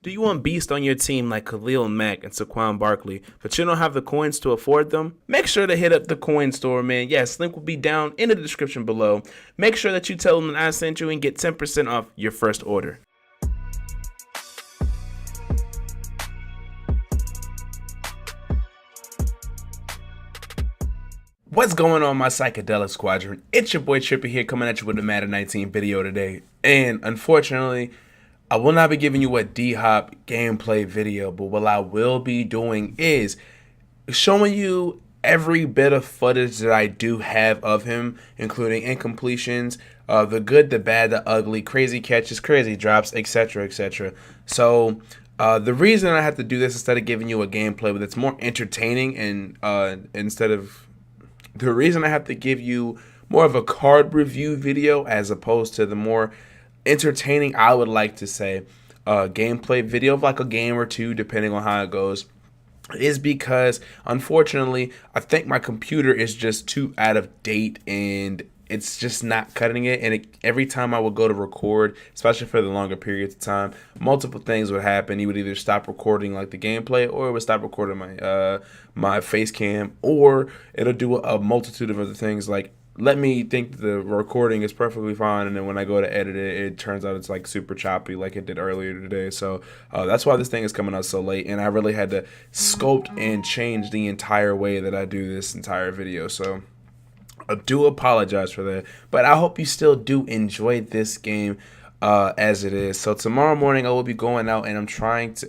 Do you want beasts on your team like Khalil Mack and Saquon Barkley, but you don't have the coins to afford them? Make sure to hit up the coin store, man. Yes, link will be down in the description below. Make sure that you tell them that I sent you and get 10% off your first order. What's going on, my psychedelic squadron? It's your boy Trippy here, coming at you with a Madden 19 video today. And unfortunately, I will not be giving you a D-Hop gameplay video, but what I will be doing is showing you every bit of footage that I do have of him, including incompletions, the good, the bad, the ugly, crazy catches, crazy drops, etc., etc. So the reason I have to do this instead of giving you a gameplay, but it's more entertaining, and the reason I have to give you more of a card review video as opposed to the more entertaining, I would like to say, gameplay video of like a game or two, depending on how it goes, is because unfortunately I think my computer is just too out of date and it's just not cutting it. And every time I would go to record, especially for the longer periods of time, multiple things would happen. He would either stop recording like the gameplay, or it would stop recording my face cam, or it'll do a multitude of other things, like let me think the recording is perfectly fine, and then when I go to edit it, it turns out it's like super choppy like it did earlier today. So that's why this thing is coming out so late, and I really had to sculpt and change the entire way that I do this entire video. So I do apologize for that, but I hope you still do enjoy this game as it is. So tomorrow morning I will be going out, and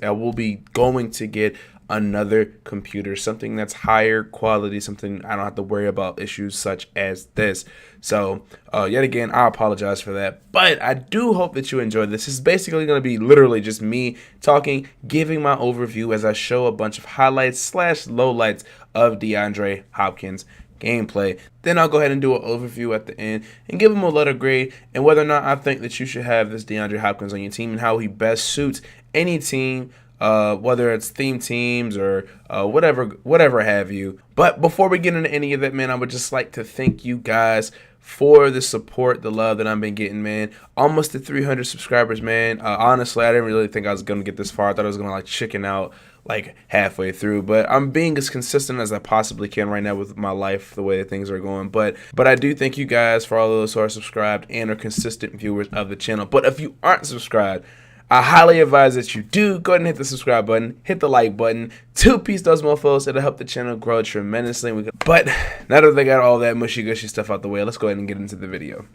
I will be going to get another computer, something that's higher quality, something I don't have to worry about issues such as this. So yet again, I apologize for that, but I do hope that you enjoy this. This is basically going to be literally just me talking, giving my overview as I show a bunch of highlights / lowlights of Deandre Hopkins gameplay. Then I'll go ahead and do an overview at the end and give him a letter grade, and whether or not I think that you should have this Deandre Hopkins on your team and how he best suits any team, whether it's theme teams or whatever have you. But before we get into any of that, man, I would just like to thank you guys for the support, the love that I've been getting, man. Almost to 300 subscribers, man. Honestly, I didn't really think I was gonna get this far. I thought I was gonna like chicken out like halfway through, but I'm being as consistent as I possibly can right now with my life, the way that things are going. But I do thank you guys for all those who are subscribed and are consistent viewers of the channel. But if you aren't subscribed, I highly advise that you do go ahead and hit the subscribe button, hit the like button, two-piece those mofos. It'll help the channel grow tremendously. But now that they got all that mushy-gushy stuff out the way, let's go ahead and get into the video.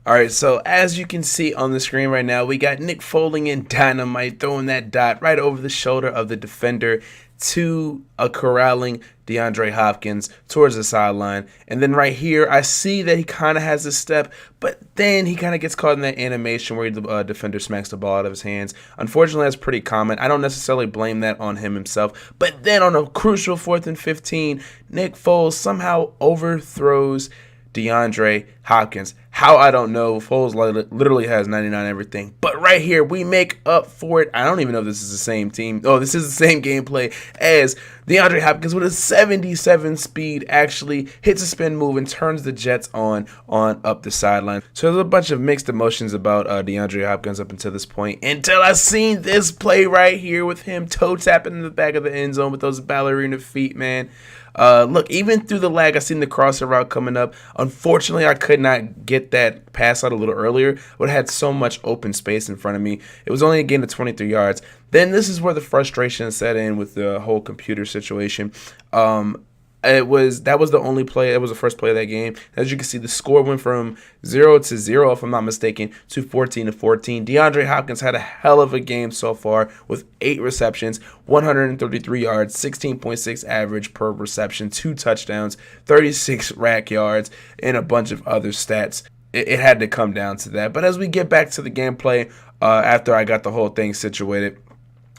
Alright, so as you can see on the screen right now, we got Nick Foling and Dynamite throwing that dot right over the shoulder of the defender to corralling Deandre Hopkins towards the sideline. And then right here, I see that he kind of has a step, but then he kind of gets caught in that animation where the defender smacks the ball out of his hands. Unfortunately, that's pretty common. I don't necessarily blame that on him himself. But then on a crucial 4th and 15, Nick Foles somehow overthrows Deandre Hopkins. How, I don't know. Foles literally has 99 everything. But right here, we make up for it. I don't even know if this is the same team. Oh, this is the same gameplay as Deandre Hopkins with a 77 speed actually hits a spin move and turns the Jets on up the sideline. So there's a bunch of mixed emotions about Deandre Hopkins up until this point, until I seen this play right here with him toe tapping in the back of the end zone with those ballerina feet, man. Look, even through the lag, I seen the crosser route coming up. Unfortunately, I could not get that pass out a little earlier, but I had so much open space in front of me. It was only a gain of 23 yards. Then this is where the frustration set in with the whole computer situation. That was the only play. It was the first play of that game. As you can see, the score went from 0-0, if I'm not mistaken, to 14-14. Deandre Hopkins had a hell of a game so far with 8 receptions, 133 yards, 16.6 average per reception, 2 touchdowns, 36 rack yards, and a bunch of other stats. It had to come down to that. But as we get back to the gameplay, after I got the whole thing situated,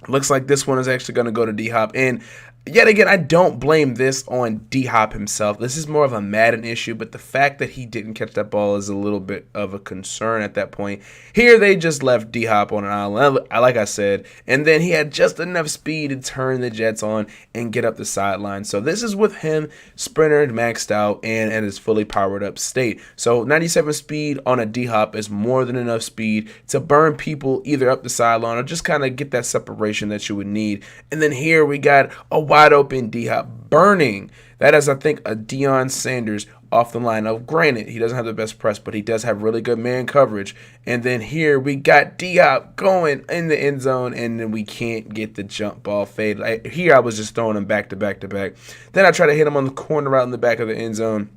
looks like this one is actually going to go to D-Hop. And Yet again, I don't blame this on D-Hop himself. This is more of a Madden issue, but the fact that he didn't catch that ball is a little bit of a concern at that point. Here, they just left D-Hop on an island, like I said, and then he had just enough speed to turn the Jets on and get up the sideline. So this is with him sprinter maxed out and in his fully powered up state. So 97 speed on a D-Hop is more than enough speed to burn people either up the sideline or just kind of get that separation that you would need. And then here we got a wide open D-Hop burning. That is, I think, a Deion Sanders off the line. Now, granted, he doesn't have the best press, but he does have really good man coverage. And then here we got D-Hop going in the end zone, and then we can't get the jump ball fade. Here I was just throwing him back to back to back. Then I try to hit him on the corner out in the back of the end zone,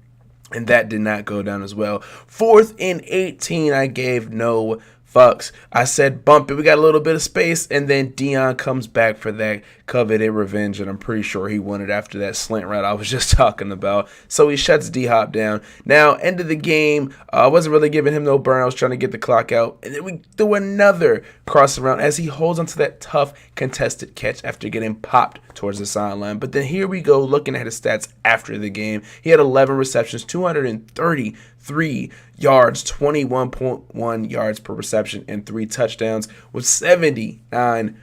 and that did not go down as well. 4th and 18, I gave no fucks. I said bump it. We got a little bit of space, and then Deion comes back for that coveted revenge, and I'm pretty sure he won it after that slant route I was just talking about. So he shuts D-Hop down. Now, end of the game, I wasn't really giving him no burn. I was trying to get the clock out, and then we threw another cross around as he holds onto that tough contested catch after getting popped towards the sideline. But then here we go looking at his stats after the game. He had 11 receptions, 233 yards, 21.1 yards per reception, and 3 touchdowns with 79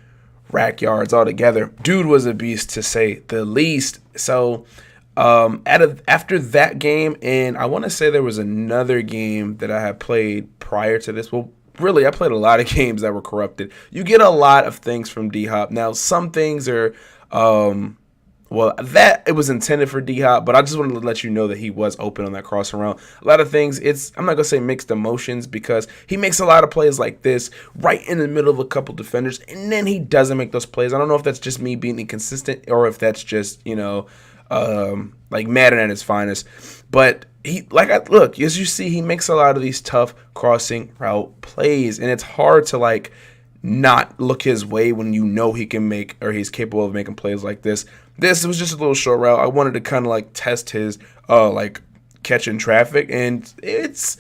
rack yards altogether. Dude was a beast, to say the least. So after that game, and I want to say there was another game that I had played prior to this. Well, really, I played a lot of games that were corrupted. You get a lot of things from D-Hop. Now, some things are that it was intended for D-Hop, but I just wanted to let you know that he was open on that cross around. A lot of things, I'm not going to say mixed emotions, because he makes a lot of plays like this right in the middle of a couple defenders, and then he doesn't make those plays. I don't know if that's just me being inconsistent or if that's just, like Madden at his finest. But look, as you see, he makes a lot of these tough crossing route plays, and it's hard to not look his way when you know he can make, or he's capable of making plays like this. This was just a little short route. I wanted to kind of test his catching traffic, and it's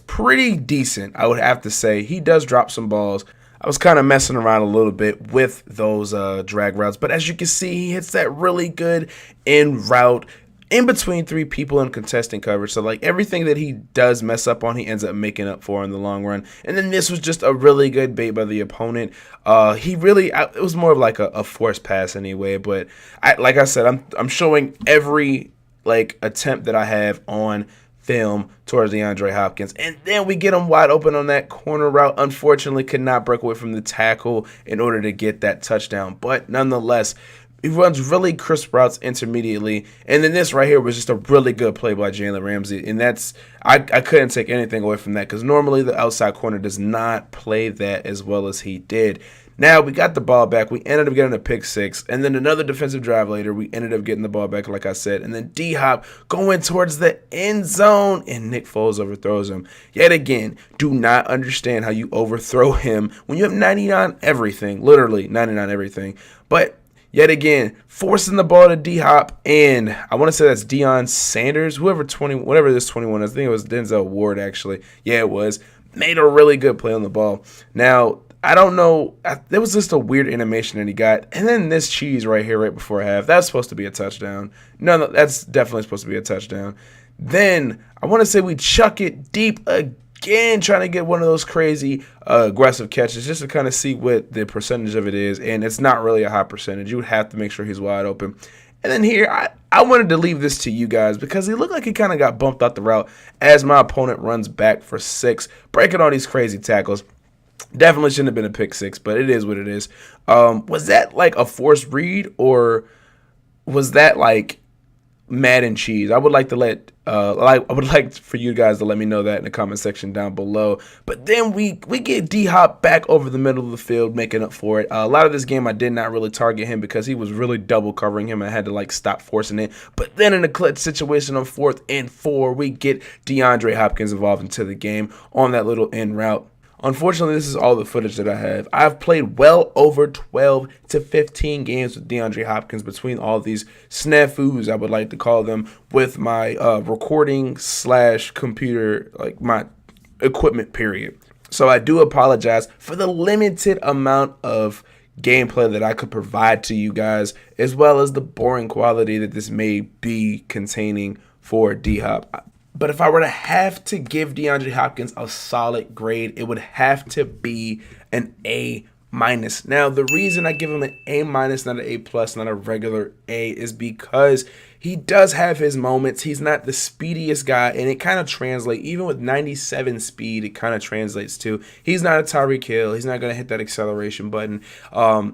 pretty decent, I would have to say. He does drop some balls. I was kind of messing around a little bit with those drag routes, but as you can see, he hits that really good in route in between 3 people in contesting coverage. So everything that he does mess up on, he ends up making up for in the long run. And then this was just a really good bait by the opponent. It was more of a forced pass anyway. But like I said, I'm showing every attempt that I have on film towards Deandre Hopkins, and then we get him wide open on that corner route. Unfortunately, could not break away from the tackle in order to get that touchdown. But nonetheless, he runs really crisp routes intermediately, and then this right here was just a really good play by Jalen Ramsey, and I couldn't take anything away from that, because normally the outside corner does not play that as well as he did. Now, we got the ball back. We ended up getting a pick 6, and then another defensive drive later, we ended up getting the ball back, like I said, and then D-Hop going towards the end zone, and Nick Foles overthrows him. Yet again, do not understand how you overthrow him when you have 99 everything, literally 99 everything. But yet again, forcing the ball to D-Hop, and I want to say that's Deion Sanders, whatever this 21 is. I think it was Denzel Ward, actually. Yeah, it was. Made a really good play on the ball. Now, I don't know. There was just a weird animation that he got. And then this cheese right here right before half, that's supposed to be a touchdown. No, that's definitely supposed to be a touchdown. Then I want to say we chuck it deep again, trying to get one of those crazy aggressive catches just to kind of see what the percentage of it is. And it's not really a high percentage. You would have to make sure he's wide open. And then here, I wanted to leave this to you guys because he looked like he kind of got bumped out the route as my opponent runs back for 6, breaking all these crazy tackles. Definitely shouldn't have been a pick 6, but it is what it is. Was that a forced read, or was that Madden cheese? I would like to I would like for you guys to let me know that in the comment section down below. But then we get D-Hop back over the middle of the field, making up for it. A lot of this game I did not really target him because he was really double covering him. I had to stop forcing it. But then in a clutch situation on 4th and 4, we get Deandre Hopkins involved into the game on that little end route. Unfortunately, this is all the footage that I have. I've played well over 12 to 15 games with Deandre Hopkins between all these snafus, I would like to call them, with my recording / computer, my equipment, period. So I do apologize for the limited amount of gameplay that I could provide to you guys, as well as the boring quality that this may be containing for D-Hop. But if I were to have to give DeAndre Hopkins a solid grade, it would have to be an A minus. Now, the reason I give him an A minus, not an A plus, not a regular A, is because he does have his moments. He's not the speediest guy, and it kind of translates. Even with 97 speed, it kind of translates to he's not a Tyreek Hill. He's not going to hit that acceleration button.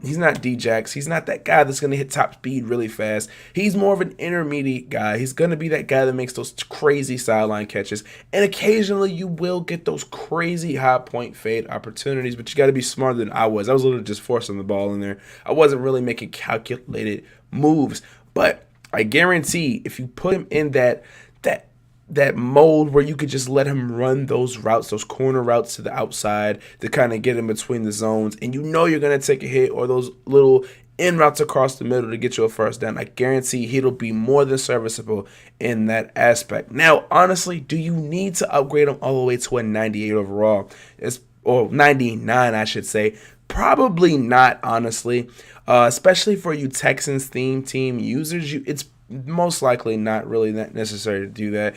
He's not D-Jax. He's not that guy that's going to hit top speed really fast. He's more of an intermediate guy. He's going to be that guy that makes those crazy sideline catches, and occasionally you will get those crazy high point fade opportunities, but you got to be smarter than I was. I was literally just forcing the ball in there. I wasn't really making calculated moves, but I guarantee if you put him in that mold where you could just let him run those routes, those corner routes to the outside to kind of get him between the zones, and you know you're going to take a hit, or those little in routes across the middle to get you a first down, I guarantee he'll be more than serviceable in that aspect. Now, honestly, do you need to upgrade him all the way to a 98 overall? Or 99, I should say. Probably not, honestly. Especially for you Texans theme team users, it's most likely not really that necessary to do that.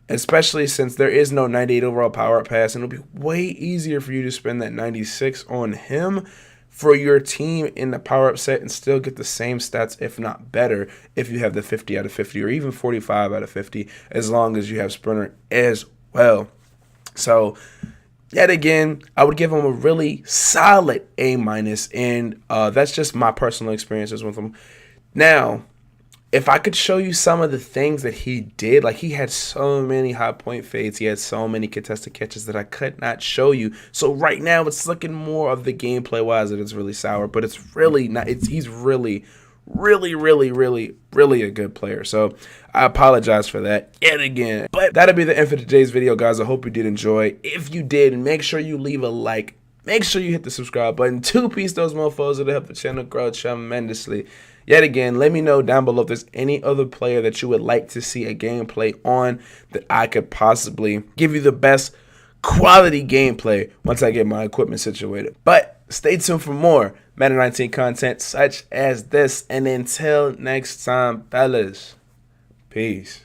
Especially since there is no 98 overall power up pass, and it'll be way easier for you to spend that 96 on him for your team in the power up set and still get the same stats, if not better, if you have the 50 out of 50 or even 45 out of 50, as long as you have Sprinter as well. So, yet again, I would give him a really solid A minus, and that's just my personal experiences with him. Now, if I could show you some of the things that he did, like he had so many high point fades, he had so many contested catches that I could not show you. So right now, it's looking more of the gameplay wise that it's really sour, but it's really not. He's really a good player. So I apologize for that yet again. But that'll be the end for today's video, guys. I hope you did enjoy. If you did, make sure you leave a like. Make sure you hit the subscribe button. 2-piece those mofos. It'll help the channel grow tremendously. Yet again, let me know down below if there's any other player that you would like to see a gameplay on that I could possibly give you the best quality gameplay once I get my equipment situated. But stay tuned for more Madden 19 content such as this. And until next time, fellas, peace.